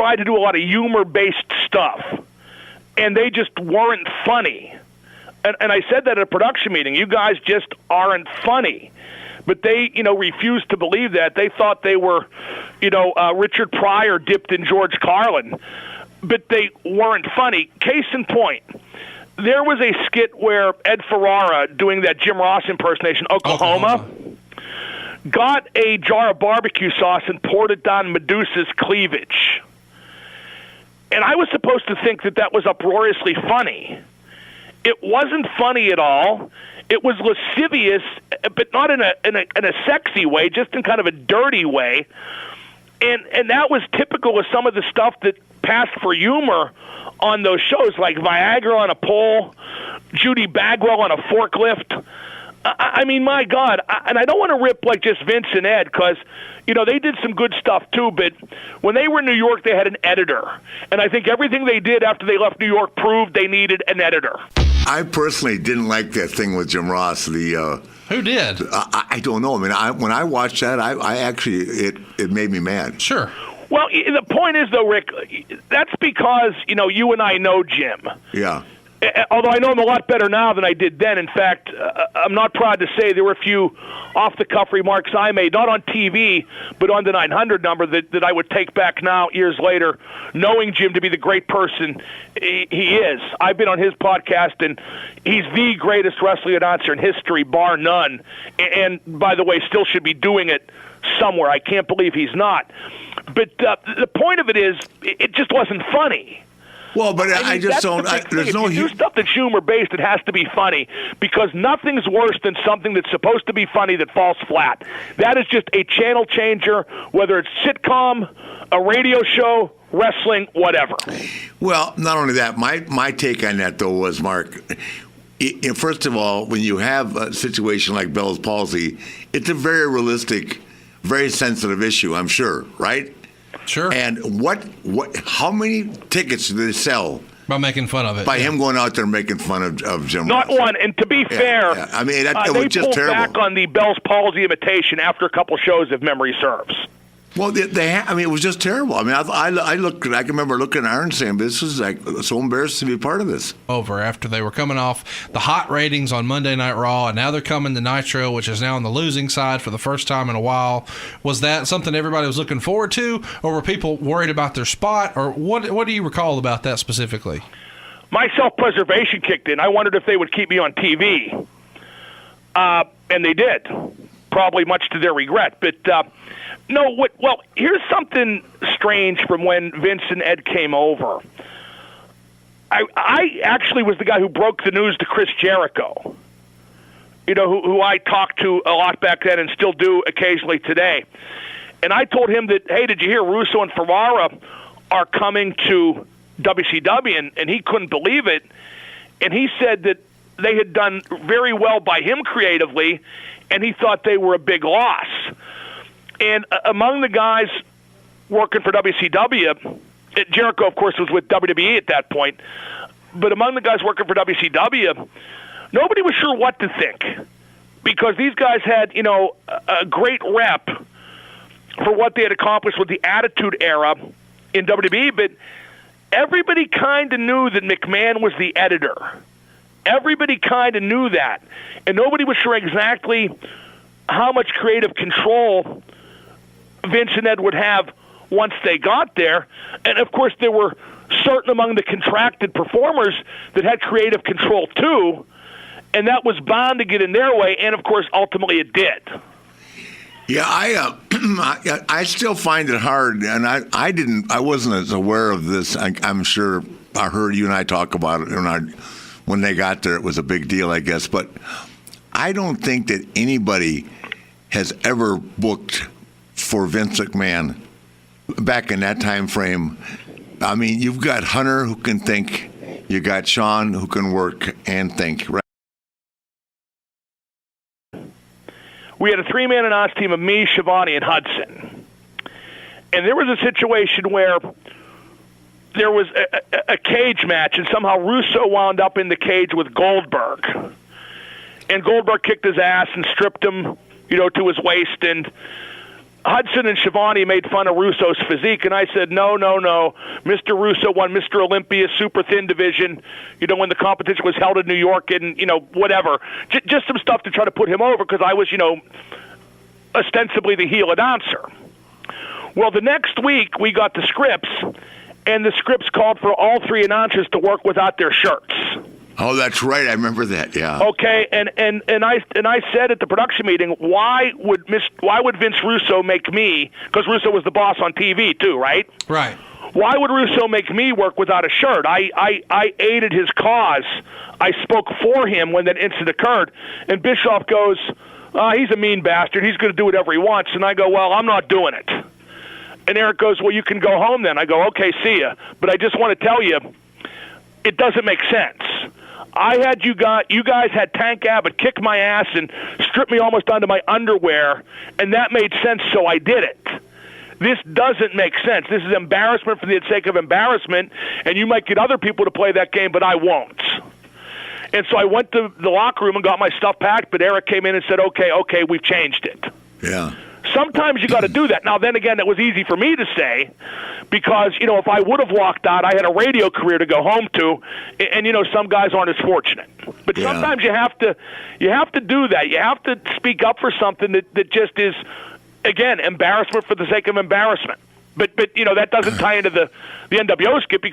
tried to do a lot of humor-based stuff, and they just weren't funny. And I said that at a production meeting. You guys just aren't funny. But they, refused to believe that. They thought they were, Richard Pryor dipped in George Carlin. But they weren't funny. Case in point, there was a skit where Ed Ferrara, doing that Jim Ross impersonation, Oklahoma, got a jar of barbecue sauce and poured it down Medusa's cleavage. And I was supposed to think that that was uproariously funny. It wasn't funny at all. It was lascivious, but not in a sexy way, just in kind of a dirty way. And that was typical of some of the stuff that passed for humor on those shows, like Viagra on a pole, Judy Bagwell on a forklift. I mean, my God, and I don't want to rip like just Vince and Ed because, they did some good stuff too, but when they were in New York, they had an editor. And I think everything they did after they left New York proved they needed an editor. I personally didn't like that thing with Jim Ross. Who did? I don't know. I mean, when I watched that, I actually, it made me mad. Sure. Well, the point is, though, Rick, that's because, you and I know Jim. Yeah. Although I know him a lot better now than I did then. In fact, I'm not proud to say there were a few off-the-cuff remarks I made, not on TV, but on the 900 number that I would take back now, years later, knowing Jim to be the great person he is. I've been on his podcast, and he's the greatest wrestling announcer in history, bar none. And by the way, still should be doing it somewhere. I can't believe he's not. But the point of it is, it just wasn't funny. Well, but I just don't. There's no. If you do stuff that's humor-based, it has to be funny because nothing's worse than something that's supposed to be funny that falls flat. That is just a channel changer, whether it's sitcom, a radio show, wrestling, whatever. Well, not only that, my take on that, though, was, Mark, first of all, when you have a situation like Bell's palsy, it's a very realistic, very sensitive issue, I'm sure, right? Sure. And how many tickets did they sell? By making fun of it. By him going out there and making fun of Jim Not Ross. one. And to be fair, I mean, it was just terrible. They pulled back on the Bell's palsy imitation after a couple shows, if memory serves. Well, it was just terrible. I mean, I can remember looking at Iron and saying, this is like so embarrassing to be part of this. Over after they were coming off the hot ratings on Monday Night Raw, and now they're coming to Nitro, which is now on the losing side for the first time in a while. Was that something everybody was looking forward to, or were people worried about their spot, or what do you recall about that specifically? My self-preservation kicked in. I wondered if they would keep me on TV, and they did, probably much to their regret. But well, here's something strange from when Vince and Ed came over. I actually was the guy who broke the news to Chris Jericho, who I talked to a lot back then and still do occasionally today. And I told him that, hey, did you hear Russo and Ferrara are coming to WCW? And he couldn't believe it. And he said that they had done very well by him creatively, and he thought they were a big loss. And among the guys working for WCW, Jericho, of course, was with WWE at that point, but among the guys working for WCW, nobody was sure what to think because these guys had, a great rep for what they had accomplished with the Attitude Era in WWE, but everybody kind of knew that McMahon was the editor. Everybody kind of knew that, and nobody was sure exactly how much creative control Vince and Ed would have once they got there. And, of course, there were certain among the contracted performers that had creative control, too, and that was bound to get in their way, and, of course, ultimately it did. Yeah, I still find it hard, and I wasn't as aware of this. I'm sure I heard you and I talk about it, and when they got there, it was a big deal, I guess, but I don't think that anybody has ever booked for Vince McMahon back in that time frame. I mean, you've got Hunter who can think, you got Sean who can work and think. Right? We had a three-man announce team of me, Schiavone, and Hudson. And there was a situation where there was a cage match, and somehow Russo wound up in the cage with Goldberg. And Goldberg kicked his ass and stripped him, to his waist, and Hudson and Schiavone made fun of Russo's physique, and I said, no. Mr. Russo won Mr. Olympia, super thin division, when the competition was held in New York and, whatever. Just some stuff to try to put him over because I was, ostensibly the heel announcer. Well, the next week we got the scripts, and the scripts called for all three announcers to work without their shirts. Oh, that's right. I remember that. Yeah. Okay, and I said at the production meeting, why would Vince Russo make me? Because Russo was the boss on TV too, right? Right. Why would Russo make me work without a shirt? I aided his cause. I spoke for him when that incident occurred. And Bischoff goes, he's a mean bastard. He's going to do whatever he wants. And I go, well, I'm not doing it. And Eric goes, well, you can go home then. I go, okay, see ya. But I just want to tell you, it doesn't make sense. You guys had Tank Abbott kick my ass and strip me almost onto my underwear, and that made sense, so I did it. This doesn't make sense. This is embarrassment for the sake of embarrassment, and you might get other people to play that game, but I won't. And so I went to the locker room and got my stuff packed, but Eric came in and said, okay, we've changed it. Yeah. Sometimes you got to do that. Now, then again, it was easy for me to say because, if I would have walked out, I had a radio career to go home to, and, some guys aren't as fortunate. But sometimes you have to do that. You have to speak up for something that just is, again, embarrassment for the sake of embarrassment. But that doesn't tie into the NWO skip because